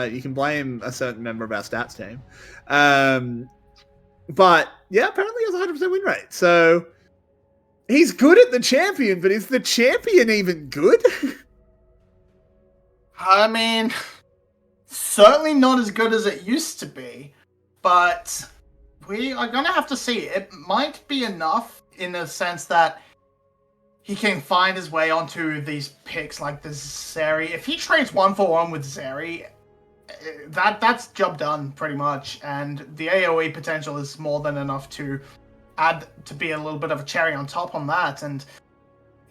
You can blame a certain member of our stats team. But yeah, apparently he has a 100% win rate. So he's good at the champion, but is the champion even good? I mean, certainly not as good as it used to be, but we are going to have to see. It might be enough in the sense that he can find his way onto these picks like the Zeri. If he trades 1-for-1 with Zeri, that's job done pretty much, and the AoE potential is more than enough to add to be a little bit of a cherry on top on that. And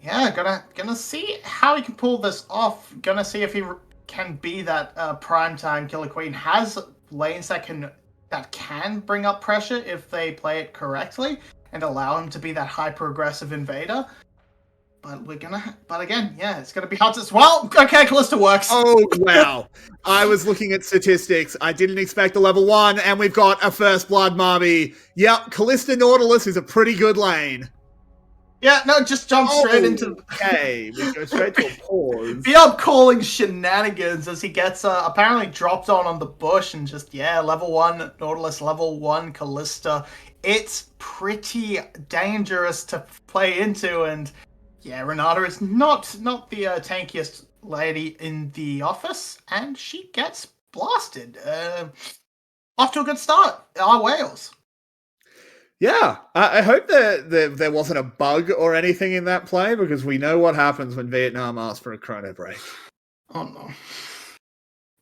yeah, gonna see how he can pull this off. Gonna see if he can be that primetime killer queen. Has lanes that can bring up pressure if they play it correctly and allow him to be that hyper aggressive invader. But again, yeah, it's gonna be hard to. Well, okay, Callista works. Oh wow! I was looking at statistics. I didn't expect a level 1, and we've got a first blood Marby. Yep, Callista Nautilus is a pretty good lane. Yeah, no, just jump straight into. Okay, we go straight to a pause. Beyond calling shenanigans as he gets apparently dropped on the bush and just level 1 Nautilus, level 1 Callista. It's pretty dangerous to play into, and yeah, Renata is not the tankiest lady in the office, and she gets blasted. Off to a good start. Our Wales. Yeah, I hope that there wasn't a bug or anything in that play, because we know what happens when Vietnam asks for a chrono break. Oh no.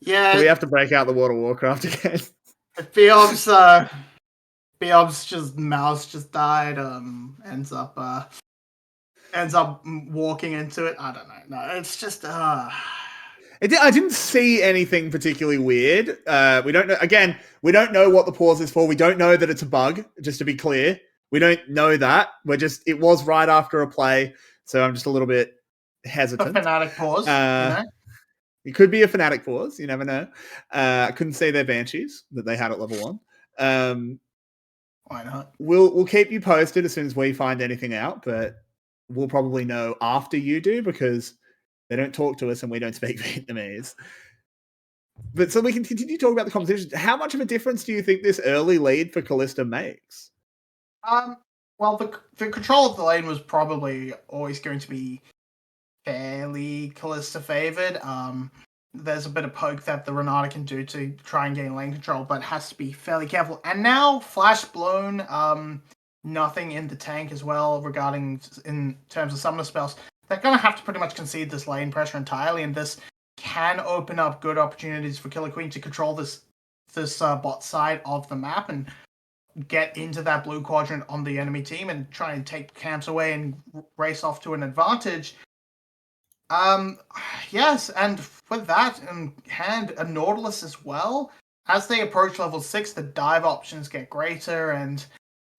Yeah. Do we have to break out the World of Warcraft again? Beob's mouse just died, ends up walking into it. I don't know. No, it's just I didn't see anything particularly weird. We don't know. Again, we don't know what the pause is for. We don't know that it's a bug, just to be clear. We don't know that. It was right after a play, so I'm just a little bit hesitant. A Fnatic pause, It could be a Fnatic pause. You never know. I couldn't see their Banshees that they had at level 1. Why not? We'll keep you posted as soon as we find anything out, but we'll probably know after you do, because they don't talk to us and we don't speak Vietnamese. But so we can continue talking about the competition. How much of a difference do you think this early lead for Callista makes? Well, the control of the lane was probably always going to be fairly Callista favored. There's a bit of poke that the Renata can do to try and gain lane control, but has to be fairly careful. And now Flash Blown, nothing in the tank as well regarding in terms of summoner spells. They're going to have to pretty much concede this lane pressure entirely, and this can open up good opportunities for Killer Queen to control this bot side of the map and get into that blue quadrant on the enemy team and try and take camps away and race off to an advantage. Yes, and with that in hand, a Nautilus as well. As they approach level 6, the dive options get greater, and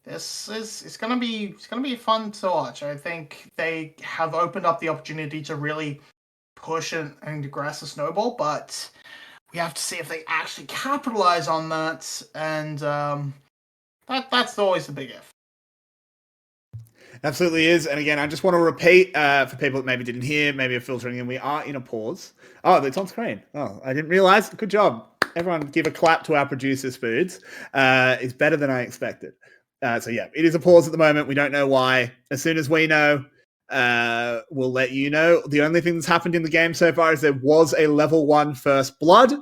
it's gonna be fun to watch. I think they have opened up the opportunity to really push and aggress a snowball, but we have to see if they actually capitalize on that, and that's always the big if. Absolutely is. And again, I just want to repeat for people that maybe didn't hear, maybe are filtering in, we are in a pause. Oh, it's on screen. Oh, I didn't realize. Good job. Everyone give a clap to our producers, Foods. It's better than I expected. So yeah, it is a pause at the moment. We don't know why. As soon as we know, we'll let you know. The only thing that's happened in the game so far is there was a level 1 first blood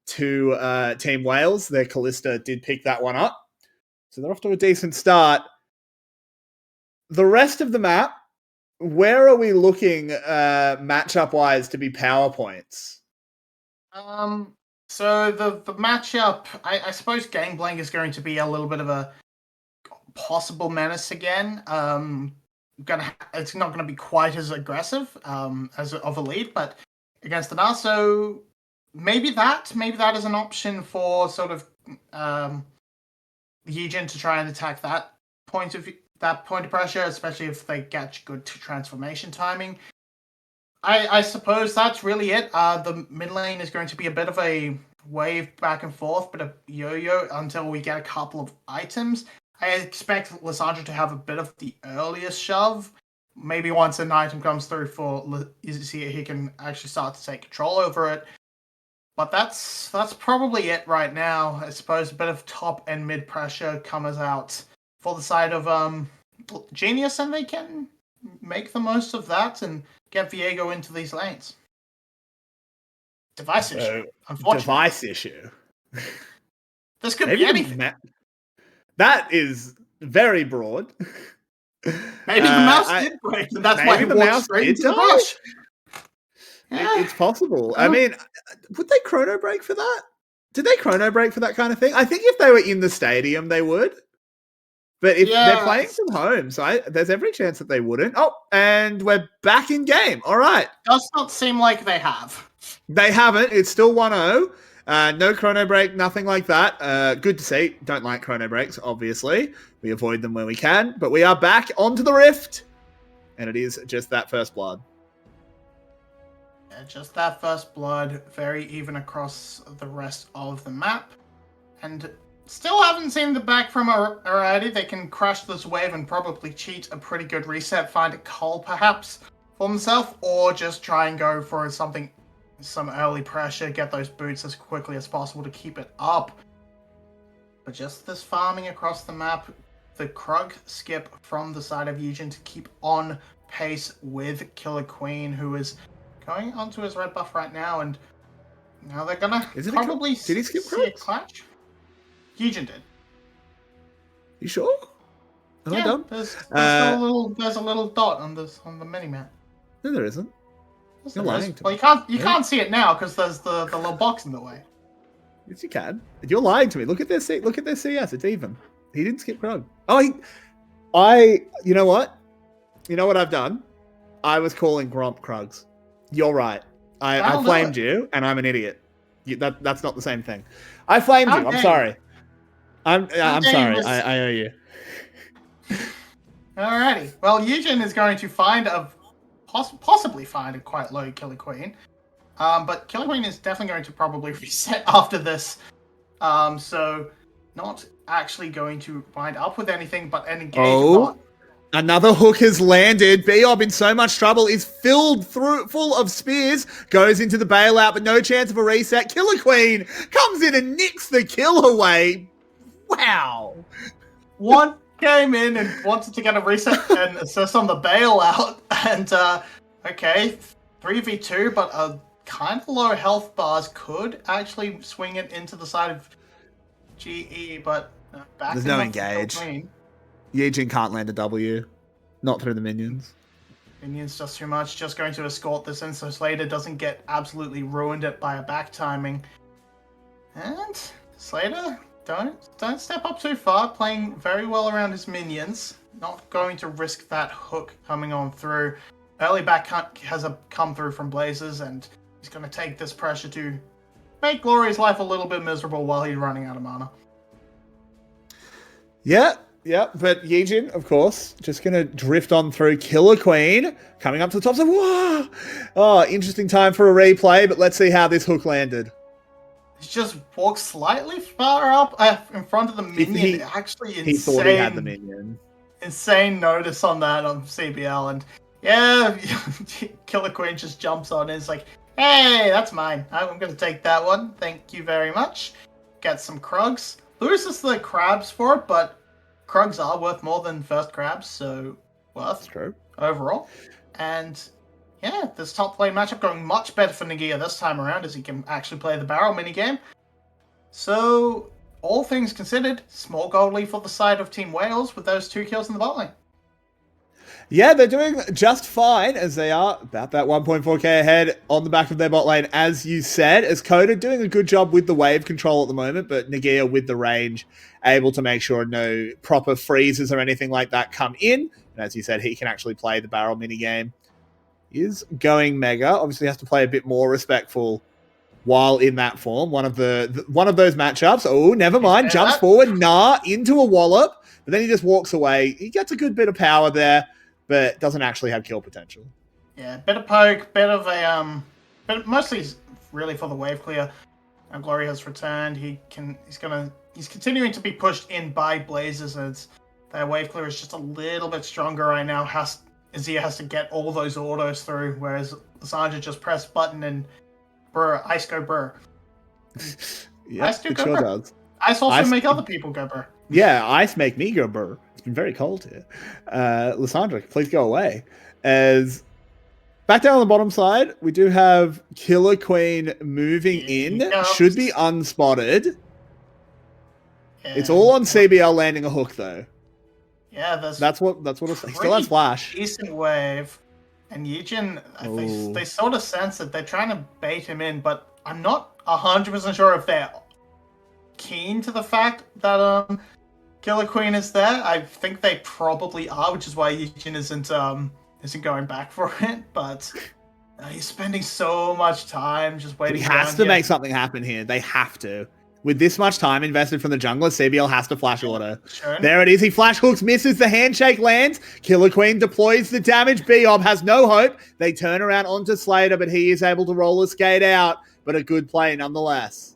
to Team Wales. Their Callista did pick that one up. So they're off to a decent start. The rest of the map, where are we looking matchup-wise to be power points? So the matchup, I suppose Gangplank is going to be a little bit of a possible menace again. It's not going to be quite as aggressive as of a lead, but against the NAR, so maybe that is an option for sort of Yijin to try and attack that point of pressure, especially if they get good transformation timing. I suppose that's really it. The mid lane is going to be a bit of a wave back and forth, but a yo-yo until we get a couple of items. I expect Lissandra to have a bit of the earliest shove. Maybe once an item comes through for Izzy, he can actually start to take control over it. But that's probably it right now. I suppose a bit of top and mid pressure comes out for the side of Genius, and they can make the most of that and get Viego into these lanes. Device issue, unfortunately. Device issue. This could be anything. That is very broad. Maybe the mouse did break, and that's why he walked straight into the brush. Yeah. It's possible. I mean, would they chrono break for that? Did they chrono break for that kind of thing? I think if they were in the stadium, they would. But if they're playing from home, so there's every chance that they wouldn't. Oh, and we're back in game. All right. Does not seem like they have. They haven't. It's still 1-0. No chrono break, nothing like that. Good to see. Don't like chrono breaks, obviously. We avoid them where we can. But we are back onto the Rift. And it is just that first blood. Yeah, just that first blood. Very even across the rest of the map. And still haven't seen the back from Ariadne. They can crash this wave and probably cheat a pretty good reset. Find a cull, perhaps, for themselves. Or just try and go for something... some early pressure, get those boots as quickly as possible to keep it up. But just this farming across the map, the Krug skip from the side of Eugen to keep on pace with Killer Queen, who is going onto his red buff right now, and now they're gonna probably did he skip see a clash. Eugen did. You sure? Am I dumb? There's a little dot on the mini map. No, there isn't. You're lying to me. Well, you can't see it now because there's the little box in the way. Yes, you can. You're lying to me. Look at their CS. It's even. He didn't skip Krug. Oh, you know what? You know what I've done? I was calling Gromp Krugs. You're right. I flamed you, and I'm an idiot. That's not the same thing. I flamed you. I'm sorry. I'm sorry. I owe you. Alrighty. Well, Eugen is going to possibly find a quite low Killer Queen. But Killer Queen is definitely going to probably reset after this. So not actually going to wind up with anything but an engage bot. Another hook has landed. Biob in so much trouble is full of spears, goes into the bailout, but no chance of a reset. Killer Queen comes in and nicks the kill away. Wow. One came in and wanted to get a reset and assist on the bailout, and okay, 3v2, but kind of low health bars could actually swing it into the side of GE, but back there's no engage. Yijin can't land a W, not through the minions. Minions just too much, just going to escort this in so Slater doesn't get absolutely ruined it by a back timing. And Slater, don't step up too far, playing very well around his minions. Not going to risk that hook coming on through. Early back has come through from Blazers, and he's going to take this pressure to make Glory's life a little bit miserable while he's running out of mana. Yeah, but Yijin, of course, just going to drift on through. Killer Queen coming up to the top. So, whoa! Oh, interesting time for a replay, but let's see how this hook landed. He just walked slightly far up in front of the minion. He thought he had the minion. Insane notice on that on CBL, and yeah, Killer Queen just jumps on and is like, hey, that's mine. I'm going to take that one. Thank you very much. Get some Krugs. Loses the crabs for it, but Krugs are worth more than first crabs, so worth overall. And yeah, this top lane matchup going much better for Nagia this time around as he can actually play the barrel minigame. So, all things considered, small gold lead for the side of Team Wales with those 2 kills in the bot lane. Yeah, they're doing just fine as they are about that 1.4k ahead on the back of their bot lane, as you said. As Coda doing a good job with the wave control at the moment, but Nagia with the range, able to make sure no proper freezes or anything like that come in. And as you said, he can actually play the barrel minigame. Is going mega. Obviously has to play a bit more respectful while in that form. One of those matchups. Oh, never mind. Jumps forward. Into a wallop. But then he just walks away. He gets a good bit of power there, but doesn't actually have kill potential. Yeah, bit of poke, bit of a but mostly really for the wave clear. And Glory has returned. He's continuing to be pushed in by Blazers, and their wave clear is just a little bit stronger right now. Azir has to get all those autos through, whereas Sandra just press button and ice go burr. Yeah, Ice do it go sure burr. does. Ice also Ice- make other people go burr. Yeah, ice make me go burr. It's been very cold here. Lysandra, please go away. As back down on the bottom side, we do have Killer Queen moving in. Should be unspotted. It's all on CBL landing a hook though. Yeah, that's what he still has flash. Decent wave. And Yijin, they sort of sense that they're trying to bait him in, but I'm not 100% sure if they're keen to the fact that Killer Queen is there. I think they probably are, which is why Yijin isn't going back for it. But he's spending so much time just waiting. He has to make something happen here. They have to. With this much time invested from the jungler, CBL has to flash auto. Sure. There it is. He flash hooks, misses. The handshake lands. Killer Queen deploys the damage. Biob has no hope. They turn around onto Slater, but he is able to roller skate out. But a good play nonetheless.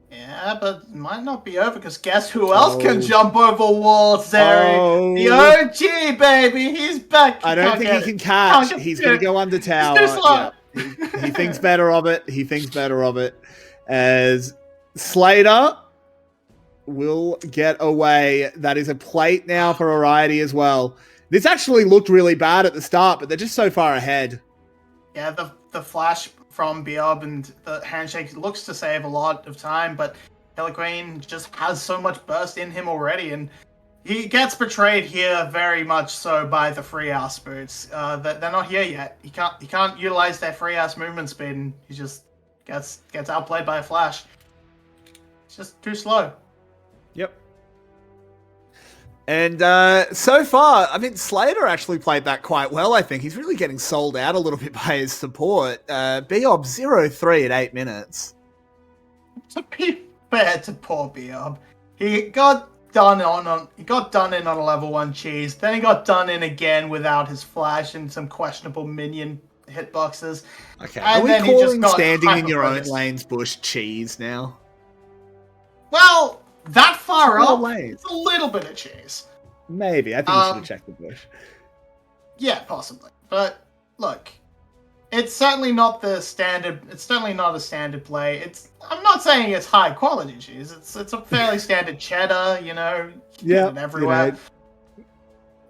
Yeah, but it might not be over because guess who else can jump over walls, Zeri? The OG, baby. He's back. I don't think he can catch. He's going to go under tower. He's too slow. Yeah. He thinks better of it. As Slater will get away. That is a plate now for Variety as well. This actually looked really bad at the start, but they're just so far ahead. Yeah, the flash from Biob and the handshake looks to save a lot of time, but Killer Queen just has so much burst in him already, and he gets betrayed here very much so by the free ass boots. They're not here yet. He can't utilize their free ass movement speed, and he just gets outplayed by a flash. It's just too slow. Yep. And so far, I mean, Slater actually played that quite well, I think. He's really getting sold out a little bit by his support. Biob 0-3 at 8 minutes. To be fair to poor Biob, he got done in on a level 1 cheese, then he got done in again without his flash and some questionable minion hitboxes. Okay, are we calling standing in your own lane's bush cheese now? Well, that far up, it's a little bit of cheese. Maybe. I think we should have checked the bush. Yeah, possibly. But look, it's certainly not the standard. It's certainly not a standard play. I'm not saying it's high quality cheese. It's a fairly standard cheddar. You know, yeah, everywhere.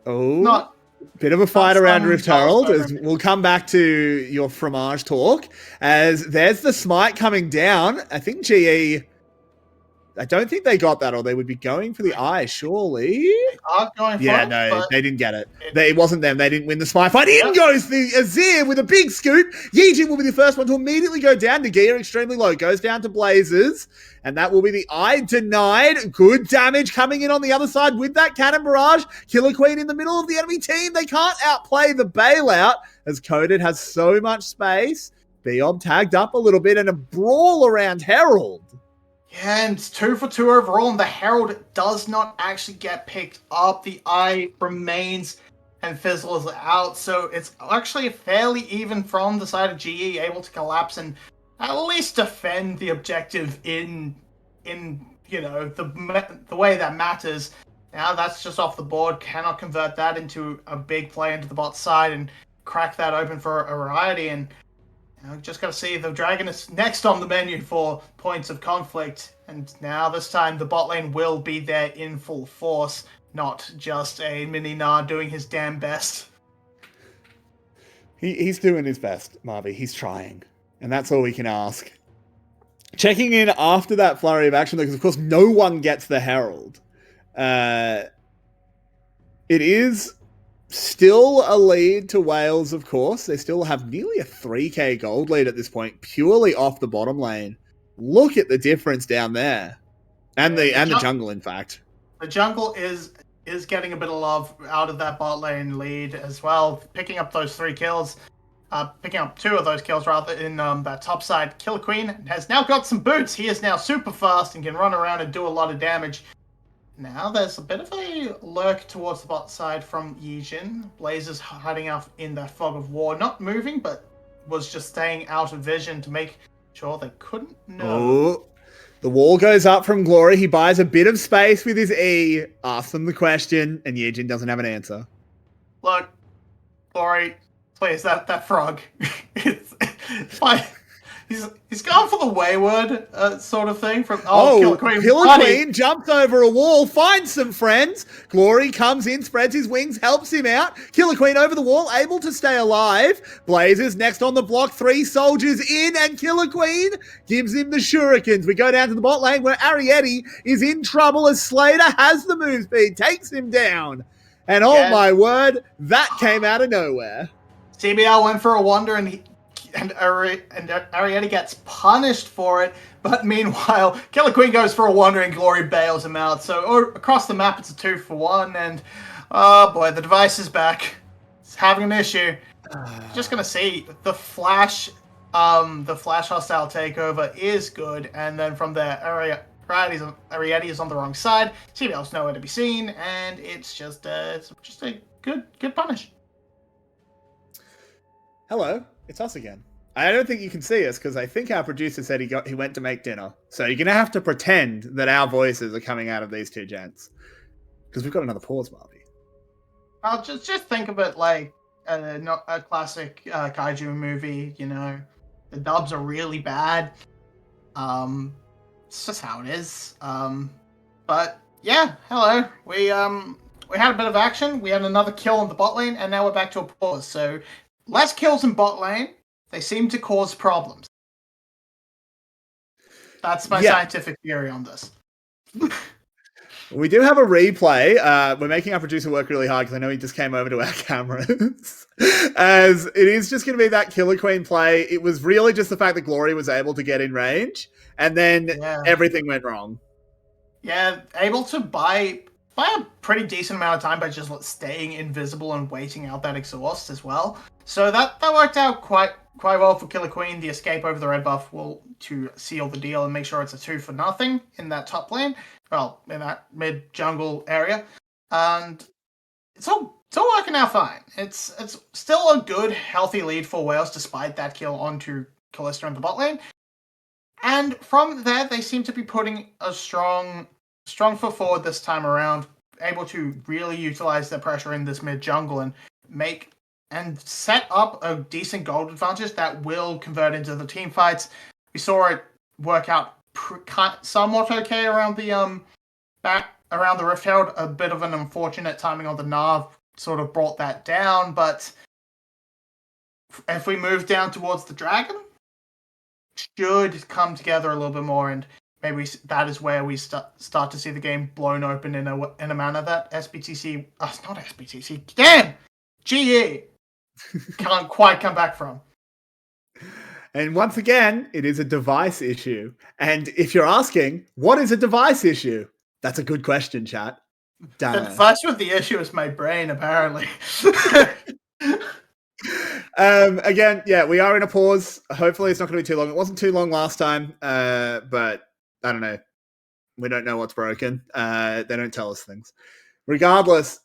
Bit of a fight around Rift Herald. As we'll come back to your fromage talk. As there's the smite coming down. I think GE. I don't think they got that, or they would be going for the eye, surely. They are going for it. No, they didn't get it. It wasn't them. They didn't win the smite fight. In goes the Azir with a big scoop. Yijin will be the first one to immediately go down. Nagia extremely low. Goes down to Blazers. And that will be the eye denied. Good damage coming in on the other side with that cannon barrage. Killer Queen in the middle of the enemy team. They can't outplay the bailout as Coded has so much space. Biob tagged up a little bit and a brawl around Herald. Yeah, and it's 2 for 2 overall, and the Herald does not actually get picked up. The eye remains and fizzles out, so it's actually fairly even from the side of GE, able to collapse and at least defend the objective in you know, the way that matters. Now that's just off the board, cannot convert that into a big play into the bot side and crack that open for a variety, and just got to see the Dragon is next on the menu for points of conflict. And now this time the bot lane will be there in full force, not just a mini Gnar doing his damn best. He's doing his best, Marvy. He's trying. And that's all we can ask. Checking in after that flurry of action, because of course no one gets the Herald. It is still a lead to Wales, of course. They still have nearly a 3k gold lead at this point, purely off the bottom lane. Look at the difference down there. And the jungle, in fact. The jungle is getting a bit of love out of that bot lane lead as well, picking up those 3 kills. Picking up 2 of those kills, rather, in that top side. Killer Queen has now got some boots. He is now super fast and can run around and do a lot of damage. Now there's a bit of a lurk towards the bot side from Yijin. Blazers hiding out in that fog of war. Not moving, but was just staying out of vision to make sure they couldn't know. Oh, the wall goes up from Glory. He buys a bit of space with his E. Asks them the question, and Yijin doesn't have an answer. Look, Glory, please, that frog. It's fine. He's going for the wayward sort of thing from Oh, Killer buddy. Queen jumps over a wall, finds some friends. Glory comes in, spreads his wings, helps him out. Killer Queen over the wall, able to stay alive. Blazers next on the block, 3 soldiers in, and Killer Queen gives him the shurikens. We go down to the bot lane where Arietti is in trouble as Slater has the move speed, takes him down. And oh my word, that came out of nowhere. CBL went for a wonder and Arietti gets punished for it, but meanwhile, Killer Queen goes for a wonder and Glory bails him out. So across the map, it's a 2-for-1, and oh boy, the device is back. It's having an issue. Just gonna see the flash hostile takeover is good, and then from there, Arietti is on the wrong side. CBL's nowhere to be seen, and it's just a good punish. Hello, it's us again. I don't think you can see us because I think our producer said he went to make dinner. So you're gonna have to pretend that our voices are coming out of these two gents because we've got another pause, Marby. I'll just think of it like a classic kaiju movie. You know, the dubs are really bad. It's just how it is. But yeah, hello. We had a bit of action. We had another kill on the bot lane, and now we're back to a pause. So less kills in bot lane. They seem to cause problems. That's my scientific theory on this. We do have a replay. We're making our producer work really hard because I know he just came over to our cameras. As it is just going to be that Killer Queen play. It was really just the fact that Glory was able to get in range, and then everything went wrong. Yeah, able to buy a pretty decent amount of time by just staying invisible and waiting out that exhaust as well. So that worked out quite well for Killer Queen. The escape over the red buff will to seal the deal and make sure it's a 2-for-0 in that top lane. Well, in that mid jungle area, and it's all working out fine. It's still a good, healthy lead for Wales despite that kill onto Kalista in the bot lane. And from there, they seem to be putting a strong foot forward this time around, able to really utilize their pressure in this mid jungle and set up a decent gold advantage that will convert into the team fights. We saw it work out somewhat okay around the around the Rift Herald. A bit of an unfortunate timing on the Nav sort of brought that down, but if we move down towards the Dragon, should come together a little bit more, and maybe that is where we start to see the game blown open in a manner that SBTC, not SBTC, damn, GE can't quite come back from. And once again, it is a device issue. And if you're asking, what is a device issue? That's a good question, chat. The device with the issue is my brain, apparently. Again, yeah, we are in a pause. Hopefully it's not going to be too long. It wasn't too long last time, but I don't know. We don't know what's broken. They don't tell us things. Regardless,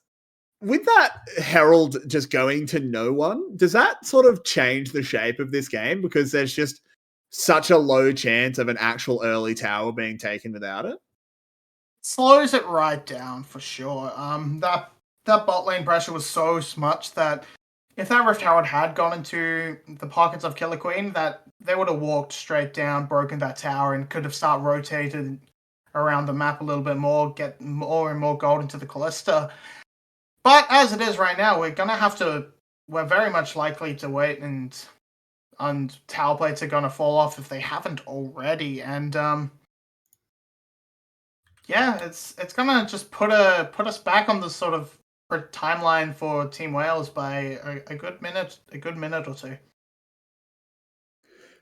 with that Herald just going to no one, does that sort of change the shape of this game? Because there's just such a low chance of an actual early tower being taken without it? Slows it right down for sure. That bot lane pressure was so much that if that Rift Herald had gone into the pockets of Killer Queen, that they would have walked straight down, broken that tower, and could have started rotating around the map a little bit more, get more and more gold into the Kalista. But as it is right now, we're very much likely to wait, and tower plates are gonna fall off if they haven't already. And it's gonna just put us back on the sort of timeline for Team Wales by a good minute or two.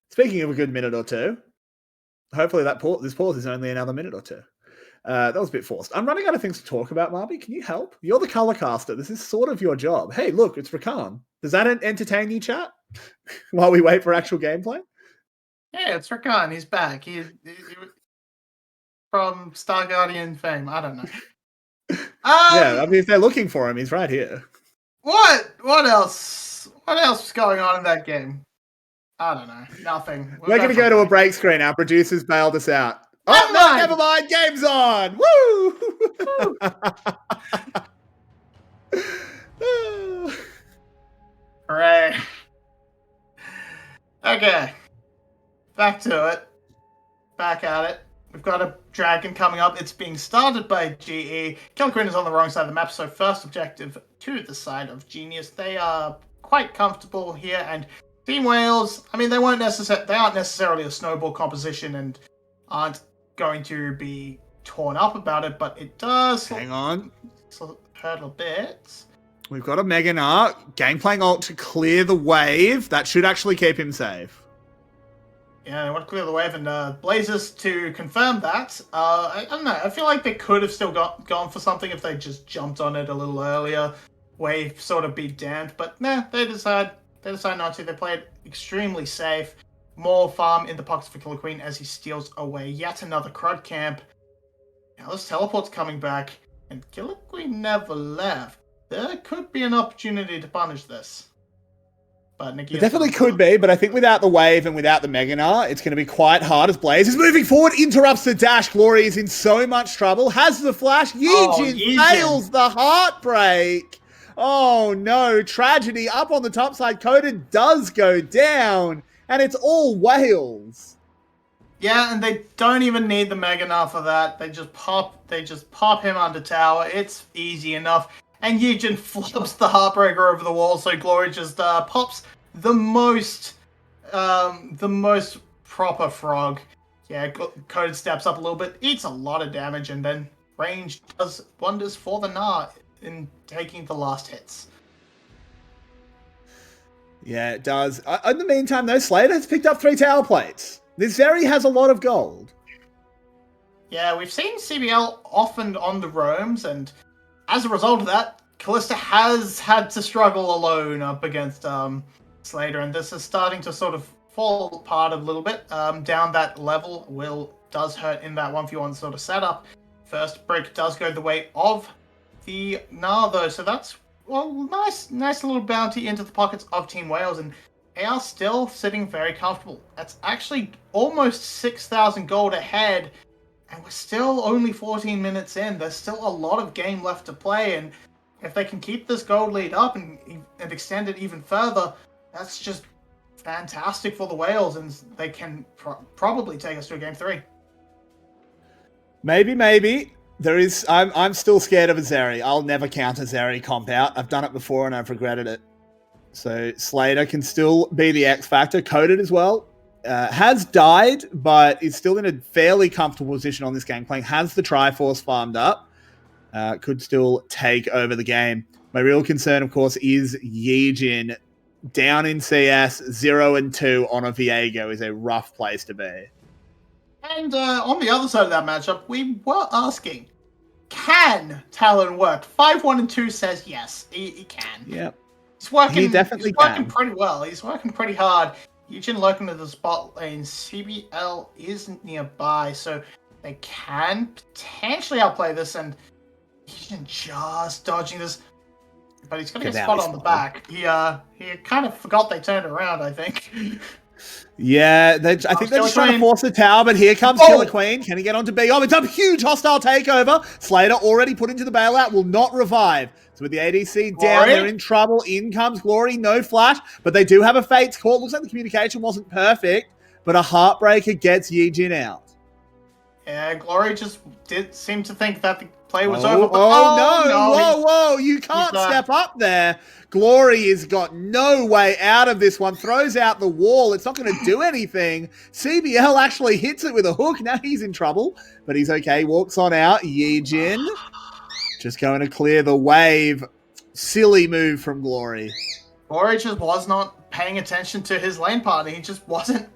Speaking of a good minute or two, hopefully this pause is only another minute or two. That was a bit forced. I'm running out of things to talk about, Marby. Can you help? You're the color caster. This is sort of your job. Hey, look, it's Rakan. Does that entertain you, chat? While we wait for actual gameplay? Yeah, it's Rakan. He's back. He from Star Guardian fame. I don't know. Yeah, I mean, if they're looking for him, he's right here. What else? What else was going on in that game? I don't know. Nothing. We're going to go to a break screen. Our producers bailed us out. Oh, no, never mind. Game's on. Woo! Hooray. Okay. back to it. Back at it. We've got a dragon coming up. It's being started by GE. Killer Queen is on the wrong side of the map, so first objective to the side of Genius. They are quite comfortable here, and Team Wales, I mean, they aren't necessarily a snowball composition and aren't going to be torn up about it, but it does Hang on. hurt a bit. We've got a Meganar. Gangplank ult to clear the wave. That should actually keep him safe. Yeah, they want to clear the wave, and Blazers to confirm that. I don't know. I feel like they could have still gone for something if they just jumped on it a little earlier. Wave sort of be damned, but nah, they decide not to. They played extremely safe. More farm in the pockets for Killer Queen as he steals away yet another Crud camp. Now this teleport's coming back, and Killer Queen never left. There could be an opportunity to punish this. But it definitely could be, but I think without the wave and without the Meganar, it's going to be quite hard as Blaze is moving forward, interrupts the dash. Glory is in so much trouble, has the flash. Yijin fails the heartbreak. Oh no, tragedy up on the top side. Coden does go down, and it's all Wales. Yeah, and they don't even need the Meganar for that. They just pop him under tower. It's easy enough. And Yijin flops the Heartbreaker over the wall, so Glory just pops the most proper frog. Yeah, Code steps up a little bit, eats a lot of damage, and then range does wonders for the Gnar in taking the last hits. Yeah, it does. In the meantime, though, Slater has picked up 3 tower plates. This Zeri has a lot of gold. Yeah, we've seen CBL often on the roams, and as a result of that, Callista has had to struggle alone up against Slater, and this is starting to sort of fall apart a little bit. Down that level does hurt in that 1v1 sort of setup. First break does go the way of the Gnar, though, so that's nice little bounty into the pockets of Team Wales, and they are still sitting very comfortable. That's actually almost 6,000 gold ahead, and we're still only 14 minutes in. There's still a lot of game left to play, and if they can keep this gold lead up and extend it even further, that's just fantastic for the Wales, and they can probably take us to a game 3. Maybe. I'm still scared of a Zeri. I'll never count a Zeri comp out. I've done it before and I've regretted it. So Slater can still be the X factor. Coded as well. Has died, but is still in a fairly comfortable position on this game. Has the Triforce farmed up. Could still take over the game. My real concern, of course, is Yijin. Down in CS, 0-2 on a Viego is a rough place to be. And on the other side of that matchup, we were asking, can Talon work? 5-1-2 says yes, he can. Yep. He's working can. pretty well. He's working pretty hard. Yijin lurking to the spot lane. CBL isn't nearby, so they can potentially outplay this, and Yijin just dodging this. But he's got to get spot on the back. He kind of forgot they turned around, I think. Yeah, I think they're just trying to force the tower, but here comes Killer Queen. Can he get onto B? Oh, it's a huge hostile takeover. Slater already put into the bailout, will not revive. So with the ADC down, they're in trouble. In comes Glory, no flash, but they do have a Fate's Call. Looks like the communication wasn't perfect, but a Heartbreaker gets Yijin out. Yeah, Glory just did seem to think that the play was over. But no. Whoa, you can't step up there. Glory has got no way out of this one. Throws out the wall. It's not going to do anything. CBL actually hits it with a hook. Now he's in trouble, but he's okay. Walks on out. Yijin just going to clear the wave. Silly move from Glory. Glory just was not paying attention to his lane partner. He just wasn't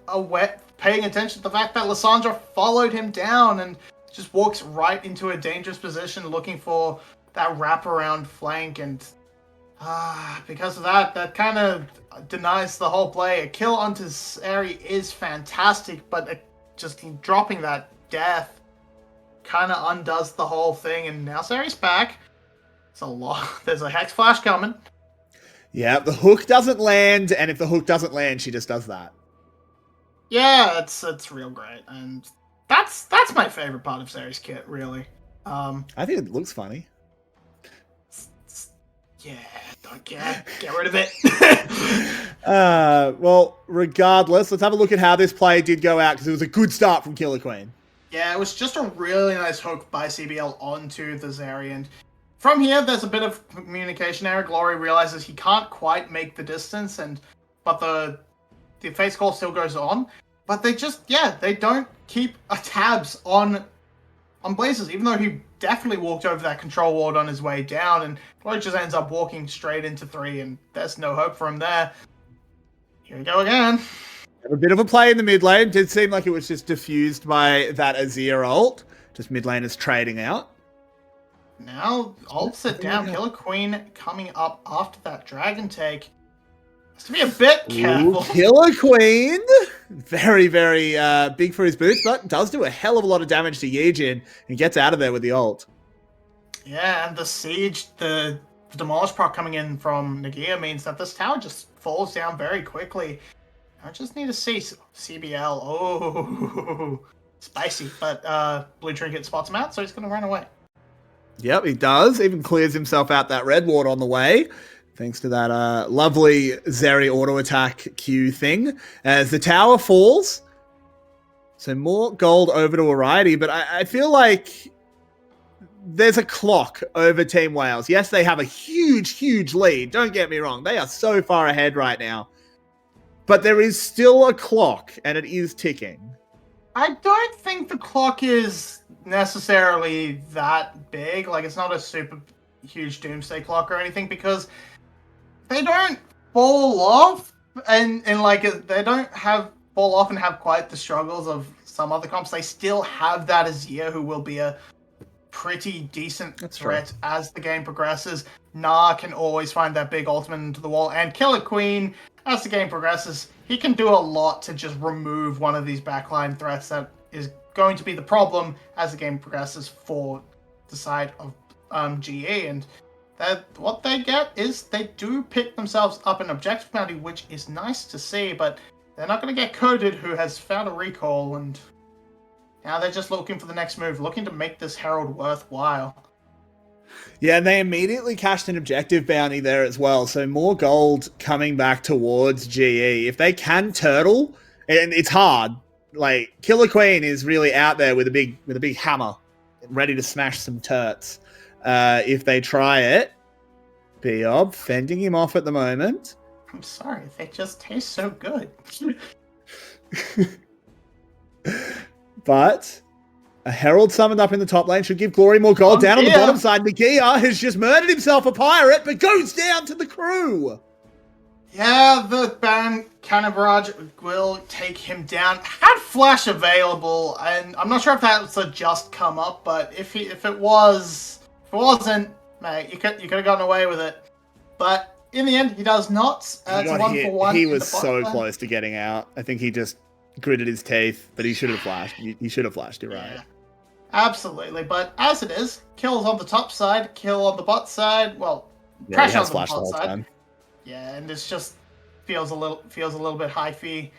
paying attention to the fact that Lissandra followed him down and just walks right into a dangerous position looking for that wraparound flank, and because of that kind of denies the whole play. A kill onto Zeri is fantastic, but just dropping that death kind of undoes the whole thing, and now Zeri's back. It's a lot. There's a Hex Flash coming. Yeah, the hook doesn't land, and if the hook doesn't land, she just does that. Yeah, it's real great, and that's my favorite part of Zeri's kit, really. I think it looks funny. Yeah, don't care. Get rid of it. Well, regardless, let's have a look at how this play did go out, because it was a good start from Killer Queen. Yeah, it was just a really nice hook by CBL onto the Zeri, and from here, there's a bit of communication error. Glory realizes he can't quite make the distance, but the face call still goes on. But they just, they don't keep tabs on Blazers, even though he definitely walked over that control ward on his way down, and Glory just ends up walking straight into 3, and there's no hope for him there. Here we go again. A bit of a play in the mid lane. Did seem like it was just diffused by that Azir ult. Just mid laners trading out. Now, ult sit down. Killer Queen coming up after that dragon take. Has to be a bit careful. Ooh, Killer Queen. Very, very big for his boots, but does do a hell of a lot of damage to Yijin and gets out of there with the ult. Yeah, and the siege, the demolish proc coming in from Nagia means that this tower just falls down very quickly. I just need to see CBL. Oh, spicy. But Blue Trinket spots him out, so he's going to run away. Yep, he does. Even clears himself out that red ward on the way, thanks to that lovely Zeri auto attack Q thing. As the tower falls, so more gold over to Variety, but I feel like there's a clock over Team Wales. Yes, they have a huge, huge lead. Don't get me wrong. They are so far ahead right now. But there is still a clock, and it is ticking. I don't think the clock is necessarily that big. Like, it's not a super huge doomsday clock or anything, because they don't fall off, and they don't fall off and have quite the struggles of some other comps. They still have that Azir, who will be a pretty decent threat as the game progresses. Nah can always find that big ultimate into the wall, and Killer Queen, as the game progresses, he can do a lot to just remove one of these backline threats that is going to be the problem as the game progresses for the side of GE. And what they get is they do pick themselves up an objective bounty, which is nice to see, but they're not going to get Coded, who has found a recall, and now they're just looking for the next move, looking to make this Herald worthwhile. Yeah, and they immediately cashed an objective bounty there as well. So more gold coming back towards GE. If they can turtle, and it's hard. Like, Killer Queen is really out there with a big hammer, ready to smash some turts. If they try it, Biob fending him off at the moment. I'm sorry, they just taste so good. But a Herald summoned up in the top lane should give Glory more gold. Down on the bottom side, Nagia has just murdered himself a pirate, but goes down to the crew. Yeah, the Baron Barrage will take him down. Had Flash available, and I'm not sure if that's a just come up, but if it wasn't, mate, you could have gotten away with it. But in the end, he does not. It's a 1-for-1. He was so close to getting out. I think he just gritted his teeth, but he should have flashed. He should have flashed, you're right. Yeah, absolutely, but as it is, kills on the top side, kill on the bot side, well, pressure on the bot side. Yeah, and it's just feels a little bit high fee.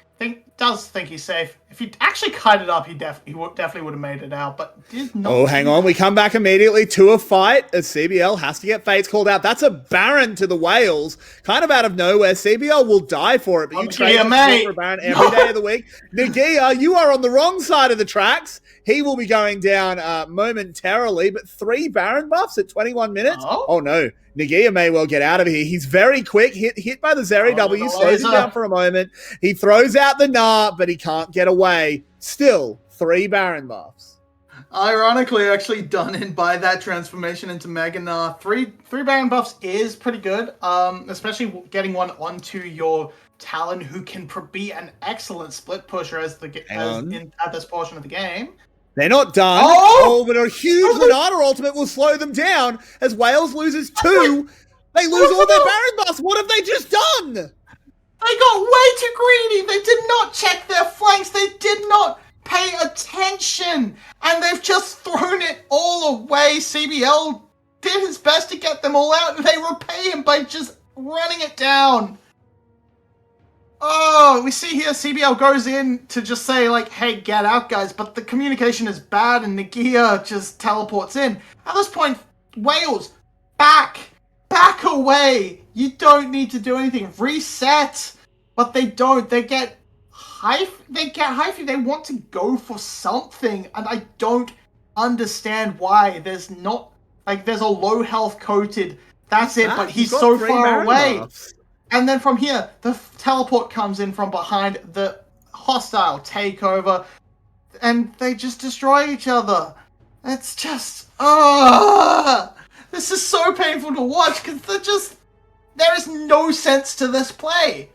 Does think he's safe. If he actually cut it up, he definitely would have made it out, but did not. Oh, hang on. We come back immediately to a fight as CBL has to get Fates called out. That's a Baron to the Whales. Kind of out of nowhere. CBL will die for it, but you trade for a Baron every day of the week. Nagia, you are on the wrong side of the tracks. He will be going down momentarily, but 3 Baron buffs at 21 minutes. Oh no. Nagia may well get out of here. He's very quick. Hit by the Zeri W. Slows him down for a moment. He throws out the Gnar, but he can't get away. Still, 3 Baron buffs. Ironically, actually done in by that transformation into Mega Gnar. 3 Baron buffs is pretty good, especially getting one onto your Talon, who can be an excellent split pusher at this portion of the game. They're not done. But a huge Lunata ultimate will slow them down as Wales loses 2. They lose all their Baron buffs. What have they just done? They got way too greedy. They did not check their flanks. They did not pay attention. And they've just thrown it all away. CBL did his best to get them all out, and they repay him by just running it down. Oh, we see here CBL goes in to just say, like, hey, get out, guys. But the communication is bad, and Nagia just teleports in. At this point, Wales back back away. You don't need to do anything. Reset. But they don't. They get high. They want to go for something, and I don't understand why. There's not there's a low health coated. That's it. But he's so far away. Buffs. And then from here, the teleport comes in from behind the hostile takeover, and they just destroy each other. It's just this is so painful to watch because there is no sense to this play.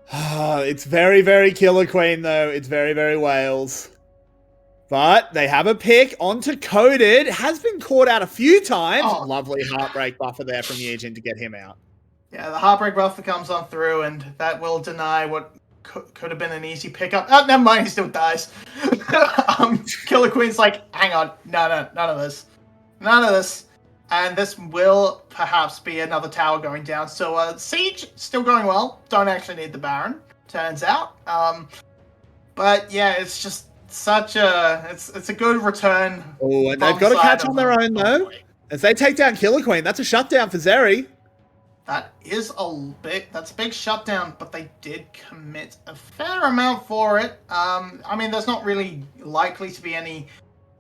It's very, very Killer Queen, though. It's very, very Wales. But they have a pick onto Coded. Has been caught out a few times. Oh. Lovely Heartbreak buffer there from Yejin to get him out. Yeah, the Heartbreak buffer comes on through, and that will deny what could have been an easy pickup. Oh, never mind, he still dies. Killer Queen's like, hang on. No, none of this. None of this. And this will perhaps be another tower going down. So Siege still going well. Don't actually need the Baron, turns out. But yeah, it's just such a it's a good return. Oh, and they've got to catch on their own though. As they take down Killer Queen, that's a shutdown for Zeri. That is that's a big shutdown, but they did commit a fair amount for it. I mean, there's not really likely to be any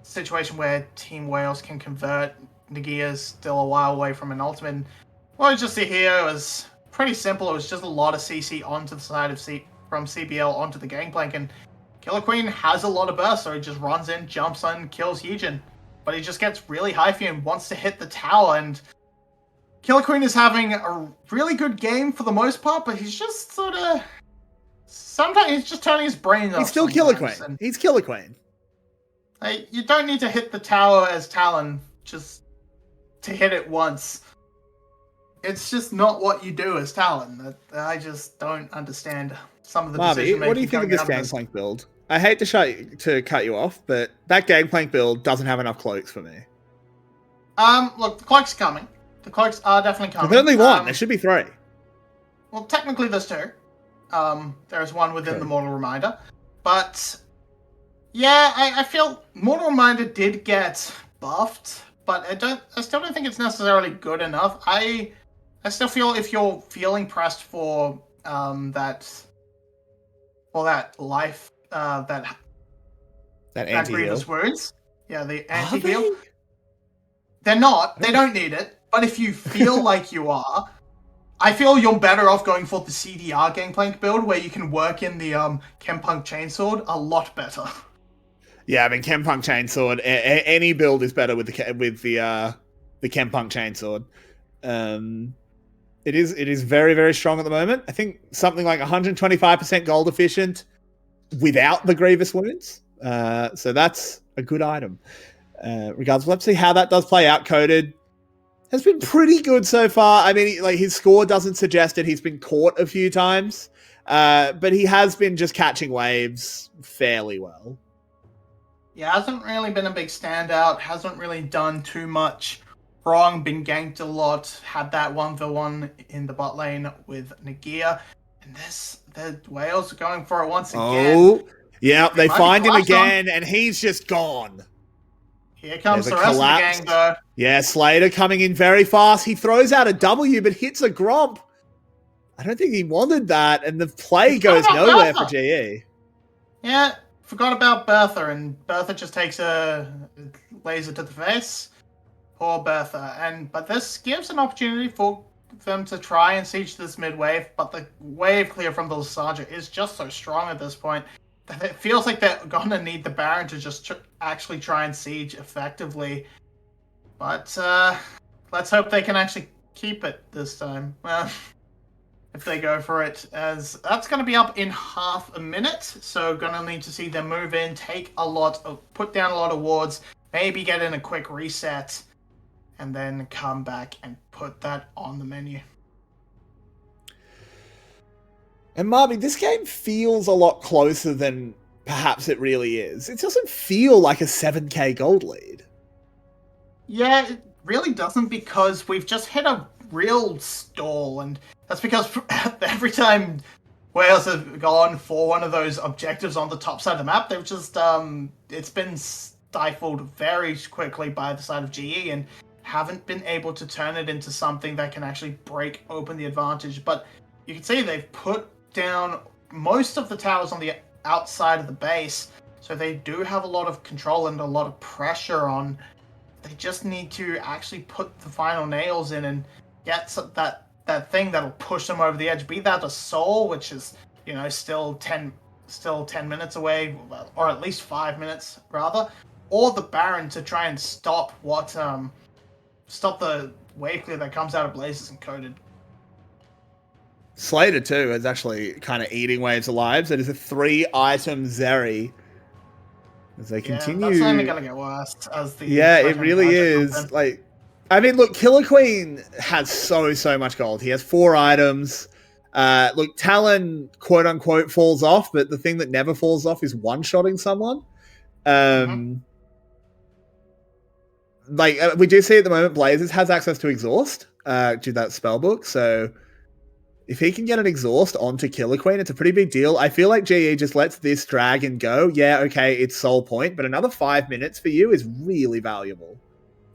situation where Team Wales can convert. Nagia's still a while away from an ultimate. What we just see here was pretty simple. It was just a lot of CC onto the side of from CBL onto the gangplank, and Killer Queen has a lot of burst, so he just runs in, jumps on, kills Yejin. But he just gets really hyphy and wants to hit the tower, and Killer Queen is having a really good game for the most part, but he's just sort of... Sometimes he's just turning his brain off. He's still Killer Queen. He's Killer Queen. You don't need to hit the tower as Talon, just to hit it once. It's just not what you do as Talon. I just don't understand some of the decision making. What do you think of this Gangplank build? I hate to cut you off, but that Gangplank build doesn't have enough cloaks for me. Look, the cloaks are coming. The cloaks are definitely coming. There's only one. There should be 3. Well, technically there's 2. There's one within the Mortal Reminder. But yeah, I feel Mortal Reminder did get buffed, but I still don't think it's necessarily good enough. I still feel if you're feeling pressed for that life that Grievous Wounds. Yeah, the anti-heal. They're not. They don't need it. But if you feel like you are, I feel you're better off going for the CDR Gangplank build where you can work in the Chempunk Chainsword a lot better. Yeah, I mean Chempunk Chainsword. Any build is better with the Chempunk Chainsword. It is very, very strong at the moment. I think something like 125% gold efficient without the Grievous Wounds. So that's a good item. Regardless, let's see how that does play out. Coded has been pretty good so far. I mean, his score doesn't suggest that he's been caught a few times, but he has been just catching waves fairly well. Yeah, hasn't really been a big standout. Hasn't really done too much wrong. Been ganked a lot. Had that 1v1 in the bot lane with Nagia. And the Wales are going for it once again. Oh, yeah, they find him again, and he's just gone. Here comes the rest of the gang, though. Yeah, Slater coming in very fast. He throws out a W, but hits a Gromp. I don't think he wanted that, and the play goes nowhere for GE. Yeah, forgot about Bertha, and Bertha just takes a laser to the face. Poor Bertha. But this gives an opportunity for them to try and siege this mid wave, but the wave clear from the Lasarja is just so strong at this point that it feels like they're gonna need the Baron to just actually try and siege effectively. But let's hope they can actually keep it this time. Well, if they go for it, as that's going to be up in half a minute, so gonna need to see them move in, put down a lot of wards, maybe get in a quick reset, and then come back and put that on the menu. And Marby, this game feels a lot closer than perhaps it really is. It doesn't feel like a 7k gold lead. Yeah, it really doesn't, because we've just hit a real stall, and that's because every time Wales have gone for one of those objectives on the top side of the map, they've just, it's been stifled very quickly by the side of GE, and haven't been able to turn it into something that can actually break open the advantage. But you can see they've put down most of the towers on the outside of the base, so they do have a lot of control and a lot of pressure on. They just need to actually put the final nails in and get that thing that'll push them over the edge. Be that a soul, which is, you know, still 10 minutes away, or at least 5 minutes rather, or the Baron to try and stop the wave clear that comes out of Blazes and Coded. Slater too is actually kind of eating waves alive. So it is a 3-item Zeri as they continue. That's only gonna get worse as the it really is. Like, I mean, look, Killer Queen has so much gold. He has 4 items. Look, Talon quote unquote falls off, but the thing that never falls off is one-shotting someone. Like we do see at the moment, Blazes has access to exhaust due to that spellbook. So if he can get an exhaust onto Killer Queen, it's a pretty big deal. I feel like GE just lets this dragon go. Yeah, okay, it's soul point, but another 5 minutes for you is really valuable.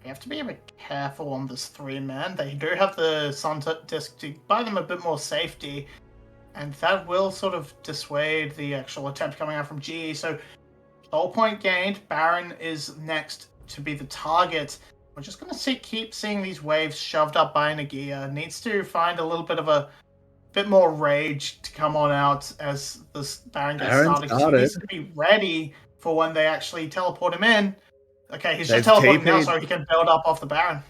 You have to be a bit careful on this 3-man. They do have the Sun Disc to buy them a bit more safety, and that will sort of dissuade the actual attempt coming out from GE. So, soul point gained. Baron is next to be the target. We're just going to keep seeing these waves shoved up by Nagia. Needs to find a little bit of a bit more rage to come on out as this Baron gets started. He needs to be ready for when they actually teleport him in. Okay, he's just teleporting now so he can build up off the Baron.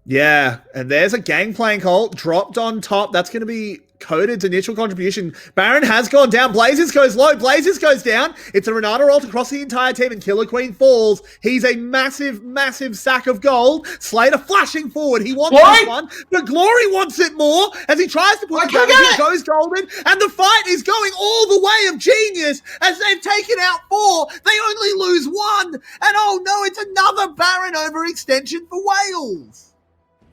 Yeah, and there's a Gangplank ult dropped on top. That's going to be Coded's initial contribution. Baron has gone down. Blazes goes low. Blazes goes down. It's a Renata ult across the entire team, and Killer Queen falls. He's a massive sack of gold. Slater flashing forward. He wants this one, but Glory wants it more as he tries to put it down. He goes golden, and the fight is going all the way of genius as they've taken out 4. They only lose 1, and oh no, it's another Baron overextension for Wales.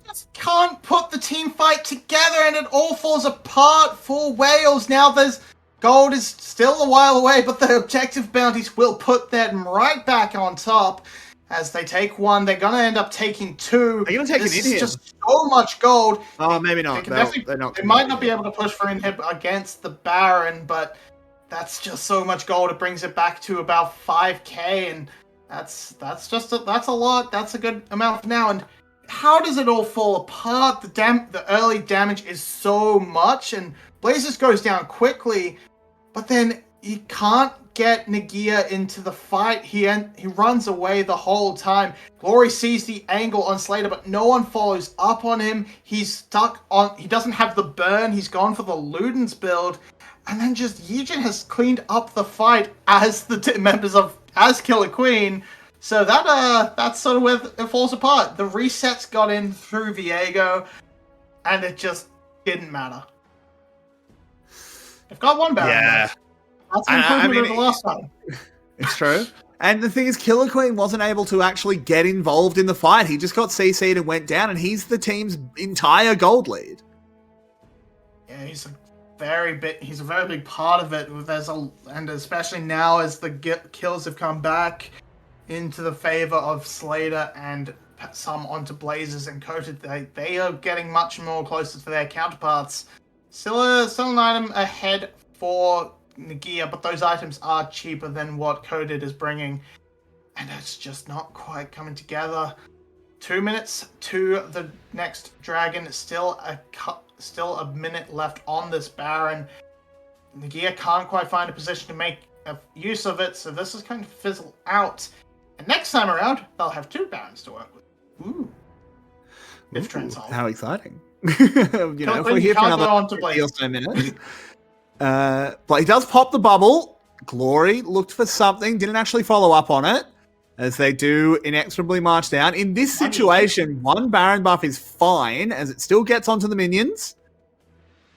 Just can't put the team fight together, and it all falls apart for Wales. Now gold is still a while away, but the objective bounties will put them right back on top. As they take 1, they're going to end up taking 2. They're going to take an inhib. This is just so much gold. Oh, maybe not. They might not be able to push for inhib against the Baron, but that's just so much gold. It brings it back to about 5k, and that's a lot. That's a good amount for now. And how does it all fall apart? The early damage is so much, and Blazes goes down quickly, but then he can't get Nagia into the fight. He runs away the whole time. Glory sees the angle on Slater, but no one follows up on him. He's stuck on. He doesn't have the burn. He's gone for the Ludens build, and then just Yijin has cleaned up the fight as as Killer Queen. So that's sort of where it falls apart. The resets got in through Viego, and it just didn't matter. They've got 1 Baron. Yeah. That's an improvement over the last time. It's true. And the thing is, Killer Queen wasn't able to actually get involved in the fight. He just got CC'd and went down, and he's the team's entire gold lead. Yeah, he's a very big part of it. And especially now as the kills have come back into the favor of Slater and some onto Blazes and Coated, they are getting much more closer to their counterparts. Still an item ahead for Nagia, but those items are cheaper than what Coded is bringing, and it's just not quite coming together. 2 minutes to the next dragon. Still a minute left on this Baron. Nagia can't quite find a position to make use of it, so this is going to fizzle out. And next time around, they'll have 2 Barons to work with. Ooh. If trends hold. How exciting. If we're here for another 50 or so minutes. But he does pop the bubble. Glory looked for something, didn't actually follow up on it, as they do inexorably march down. In this situation, 1 Baron buff is fine, as it still gets onto the minions.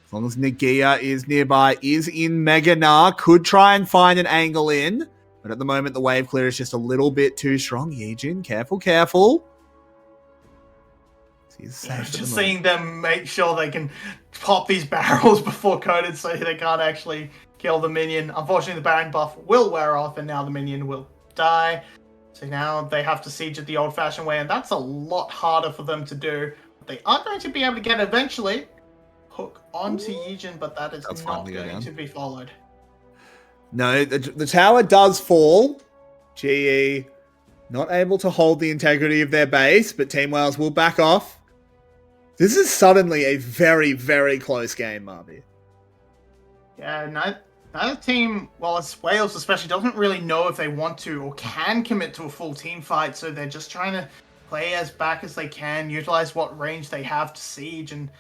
As long as Nagia is nearby, is in Mega Gnar, could try and find an angle in. But at the moment, the wave clear is just a little bit too strong. Yijin, careful. Just seeing them make sure they can pop these barrels before Coded so they can't actually kill the minion. Unfortunately, the Baron buff will wear off, and now the minion will die. So now they have to siege it the old-fashioned way, and that's a lot harder for them to do. They are going to be able to get eventually hook onto Yijin, but that is not going to be followed. No, the tower does fall. GE not able to hold the integrity of their base, but Team Wales will back off. This is suddenly a very, very close game, Marby. Yeah, neither team, well, it's Wales especially, doesn't really know if they want to or can commit to a full team fight, so they're just trying to play as back as they can, utilize what range they have to siege, and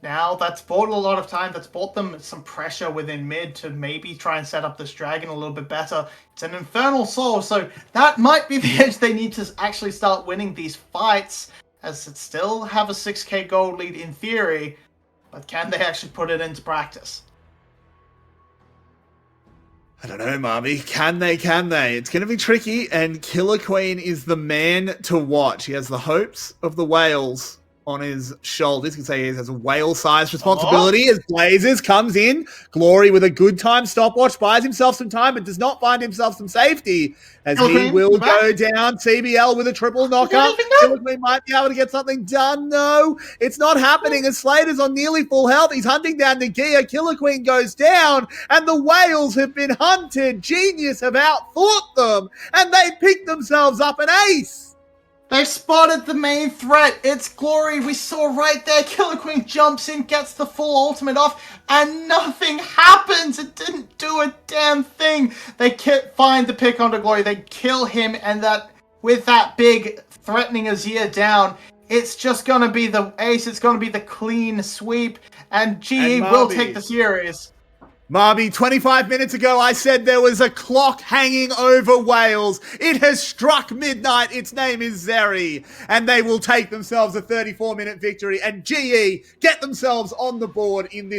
now that's bought a lot of time. That's bought them some pressure within mid to maybe try and set up this dragon a little bit better. It's an Infernal Soul, so that might be the edge they need to actually start winning these fights, as it still have a 6k gold lead in theory, but can they actually put it into practice? I don't know, Marby. Can they? It's going to be tricky, and Killer Queen is the man to watch. He has the hopes of the Wales on his shoulders. You can say he has a whale-sized responsibility as Blazers comes in. Glory with a good time stopwatch, buys himself some time, but does not find himself some safety, as he will go down. CBL with a triple knockup. Killer Queen might be able to get something done. No, it's not happening, as Slater's on nearly full health. He's hunting down Nagia. Killer Queen goes down, and the Whales have been hunted. Genius have outthought them, and they picked themselves up an ace. They've spotted the main threat. It's Glory. We saw right there. Killer Queen jumps in, gets the full ultimate off, and nothing happens. It didn't do a damn thing. They find the pick onto Glory. They kill him, and that with that big threatening Azir down, it's just going to be the ace. It's going to be the clean sweep, and GE will take the series. Marby, 25 minutes ago, I said there was a clock hanging over Wales. It has struck midnight. Its name is Zeri. And they will take themselves a 34-minute victory. And GE get themselves on the board in this